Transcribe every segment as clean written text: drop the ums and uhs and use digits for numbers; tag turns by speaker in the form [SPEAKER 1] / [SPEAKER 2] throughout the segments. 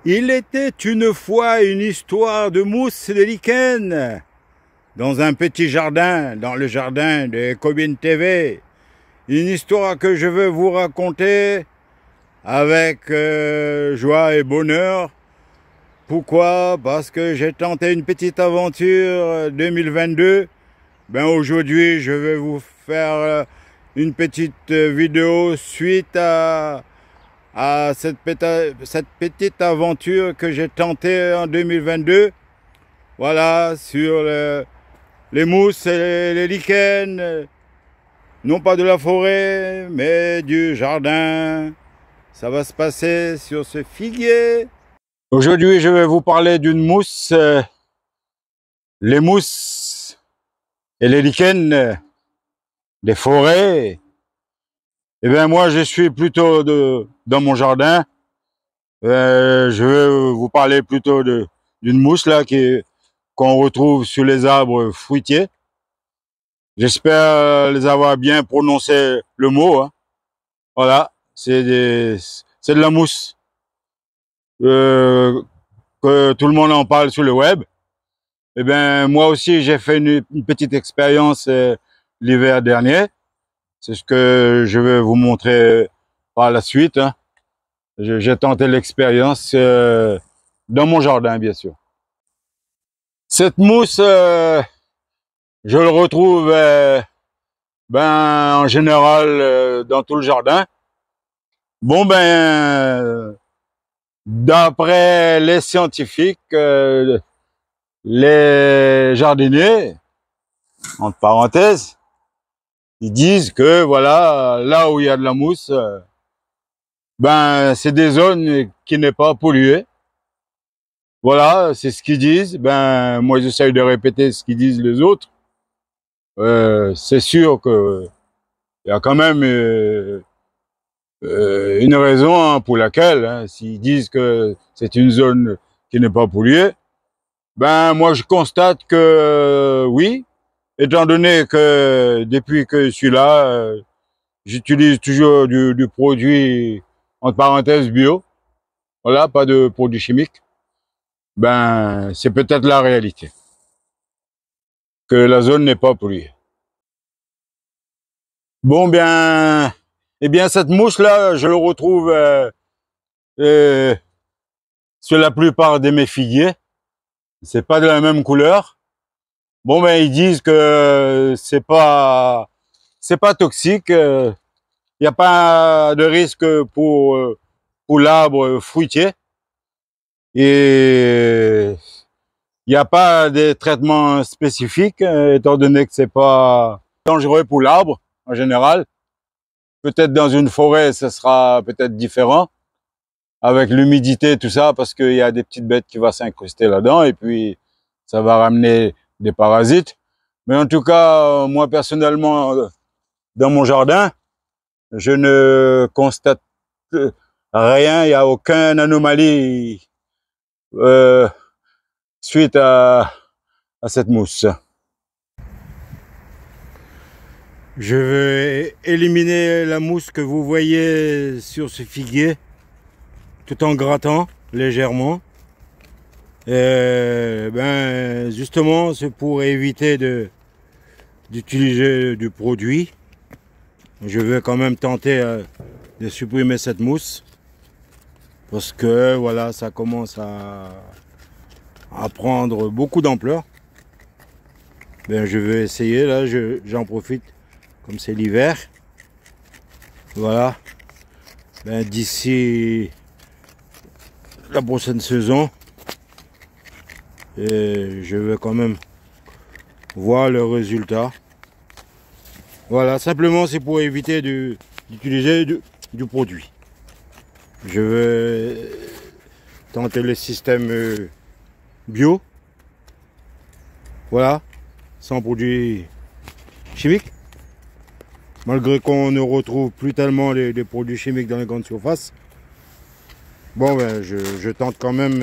[SPEAKER 1] Il était une fois une histoire de mousse et de lichen dans un petit jardin, dans le jardin de Ecobin TV. Une histoire que je veux vous raconter avec joie et bonheur. Pourquoi? Parce que j'ai tenté une petite aventure 2022. Aujourd'hui, je vais vous faire une petite vidéo suite à cette petite aventure que j'ai tentée en 2022. Voilà, sur les mousses et les lichens, non pas de la forêt, mais du jardin. Ça va se passer sur ce figuier. Aujourd'hui, je vais vous parler d'une mousse, les mousses et les lichens des forêts. Moi, je suis plutôt dans mon jardin. Je vais vous parler plutôt d'une mousse là qu'on retrouve sur les arbres fruitiers. J'espère les avoir bien prononcé le mot. Hein. Voilà, c'est de la mousse que tout le monde en parle sur le web. Moi aussi, j'ai fait une petite expérience l'hiver dernier. C'est ce que je vais vous montrer par la suite. Hein. J'ai tenté l'expérience dans mon jardin, bien sûr. Cette mousse, je le retrouve en général dans tout le jardin. D'après les scientifiques, les jardiniers, entre parenthèses, ils disent que voilà, là où il y a de la mousse, c'est des zones qui n'est pas polluées. Voilà, c'est ce qu'ils disent. Moi, j'essaye de répéter ce qu'ils disent les autres. C'est sûr que il y a quand même une raison pour laquelle, s'ils disent que c'est une zone qui n'est pas polluée, moi, je constate que oui, étant donné que depuis que je suis là, j'utilise toujours du produit, entre parenthèses, bio. Voilà, pas de produits chimiques. C'est peut-être la réalité. Que la zone n'est pas polluée. Cette mousse-là, je le retrouve sur la plupart de mes figuiers. C'est pas de la même couleur. Ils disent que c'est pas toxique. Il n'y a pas de risque pour l'arbre fruitier. Et il n'y a pas de traitement spécifique, étant donné que c'est pas dangereux pour l'arbre en général. Peut-être dans une forêt, ce sera peut-être différent avec l'humidité, tout ça, parce qu'il y a des petites bêtes qui vont s'incruster là-dedans et puis ça va ramener des parasites. Mais en tout cas, moi personnellement, dans mon jardin, je ne constate rien, il n'y a aucune anomalie suite à cette mousse. Je vais éliminer la mousse que vous voyez sur ce figuier tout en grattant légèrement. Justement, c'est pour éviter d'utiliser du produit. Je vais quand même tenter de supprimer cette mousse parce que voilà, ça commence à prendre beaucoup d'ampleur. Je vais essayer, là j'en profite comme c'est l'hiver. Voilà. D'ici la prochaine saison, je vais quand même voir le résultat. Voilà, simplement c'est pour éviter d'utiliser du produit. Je vais tenter le système bio. Voilà, sans produits chimiques. Malgré qu'on ne retrouve plus tellement les produits chimiques dans les grandes surfaces. Je tente quand même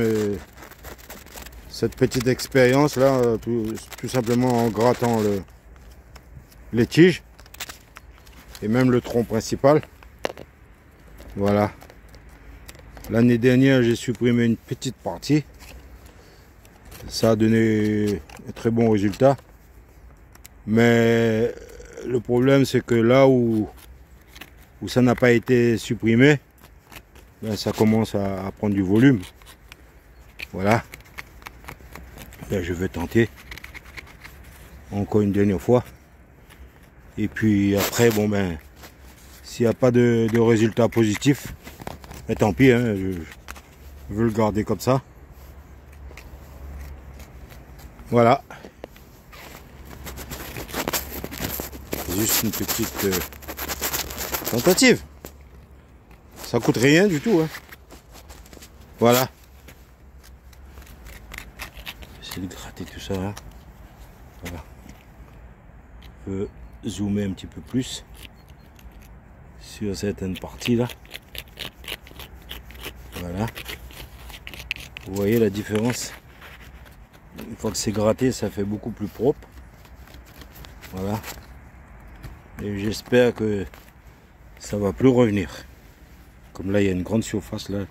[SPEAKER 1] cette petite expérience là, tout simplement en grattant les tiges et même le tronc principal. Voilà. L'année dernière, j'ai supprimé une petite partie. Ça a donné un très bon résultat. Mais le problème, c'est que là où ça n'a pas été supprimé, ben, ça commence à prendre du volume. Voilà. Ben, je vais tenter encore une dernière fois. Et puis après, bon ben, s'il n'y a pas de résultat positif, ben, tant pis, hein, je veux le garder comme ça. Voilà. Juste une petite tentative. Ça coûte rien du tout, hein. Voilà. J'essaie de gratter tout ça, hein. Voilà. Je peux zoomer un petit peu plus sur certaines parties là. Voilà. Vous voyez la différence? Une fois que c'est gratté, ça fait beaucoup plus propre. Voilà. Et j'espère que ça va plus revenir. Comme là, il y a une grande surface là.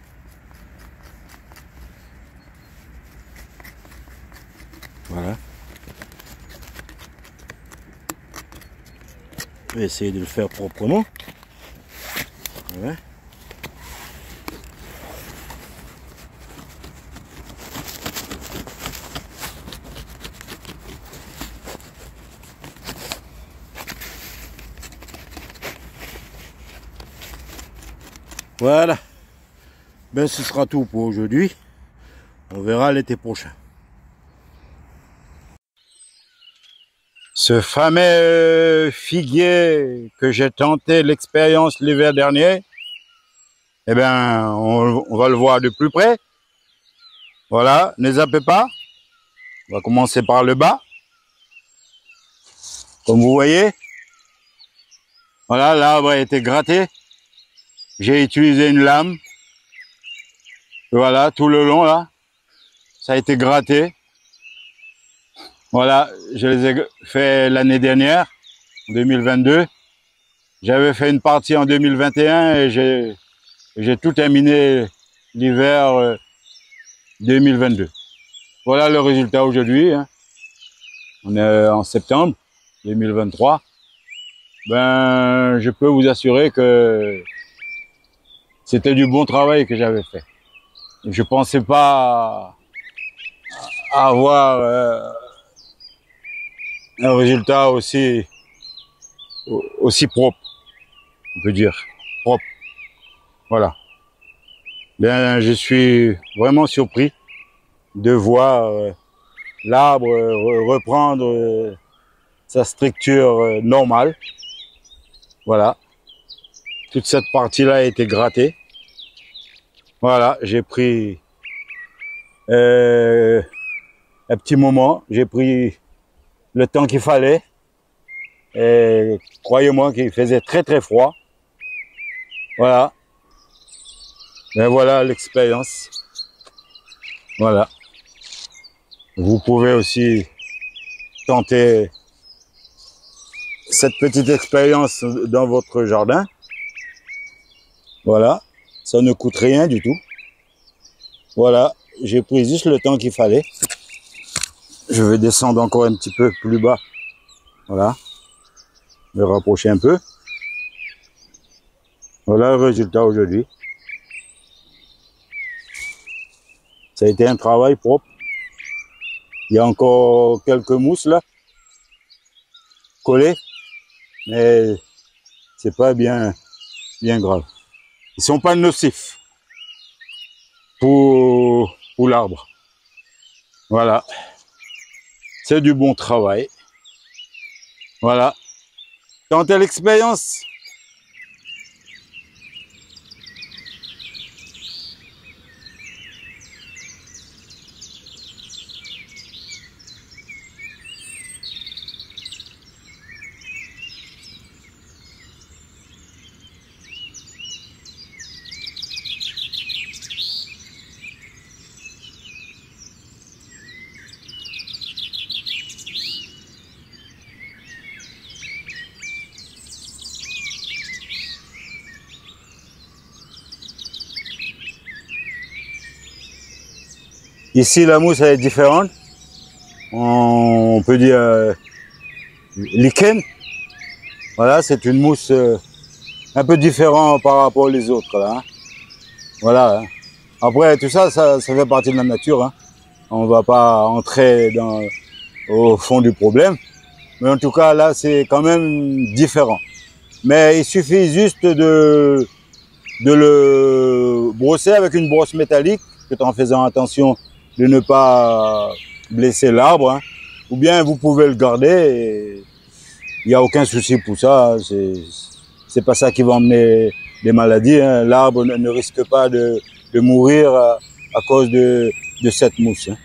[SPEAKER 1] Voilà. Je vais essayer de le faire proprement. Voilà. Voilà. Ben, ce sera tout pour aujourd'hui. On verra l'été prochain. Ce fameux figuier que j'ai tenté l'expérience l'hiver dernier, eh ben, on va le voir de plus près. Voilà, ne zappez pas. On va commencer par le bas. Comme vous voyez, voilà, l'arbre a été gratté. J'ai utilisé une lame. Voilà, tout le long là, ça a été gratté. Voilà, je les ai fait l'année dernière, en 2022. J'avais fait une partie en 2021 et j'ai tout terminé l'hiver 2022. Voilà le résultat aujourd'hui, hein. On est en septembre 2023. Ben, je peux vous assurer que c'était du bon travail que j'avais fait. Je pensais pas avoir un résultat aussi propre, on peut dire, propre. Voilà. Bien, je suis vraiment surpris de voir l'arbre reprendre sa structure normale. Voilà. Toute cette partie-là a été grattée. Voilà, j'ai pris un petit moment, j'ai pris le temps qu'il fallait. Et croyez-moi qu'il faisait très très froid. Voilà. Mais voilà l'expérience. Voilà. Vous pouvez aussi tenter cette petite expérience dans votre jardin. Voilà. Ça ne coûte rien du tout. Voilà. J'ai pris juste le temps qu'il fallait. Je vais descendre encore un petit peu plus bas. Voilà. Me rapprocher un peu. Voilà le résultat aujourd'hui. Ça a été un travail propre. Il y a encore quelques mousses là, collées, mais c'est pas bien grave. Ils sont pas nocifs pour l'arbre. Voilà. C'est du bon travail. Voilà. Tentez l'expérience. Ici, la mousse elle est différente. On peut dire lichen. Voilà, c'est une mousse un peu différente par rapport aux autres. Là, hein. Voilà. Hein. Après, tout ça, ça fait partie de la nature. Hein. On ne va pas entrer au fond du problème. Mais en tout cas, là, c'est quand même différent. Mais il suffit juste de le brosser avec une brosse métallique, tout en faisant attention de ne pas blesser l'arbre. Hein. Ou bien vous pouvez le garder. Il n'y a aucun souci pour ça. C'est pas ça qui va emmener des maladies. Hein. L'arbre ne risque pas de mourir à cause de cette mousse. Hein.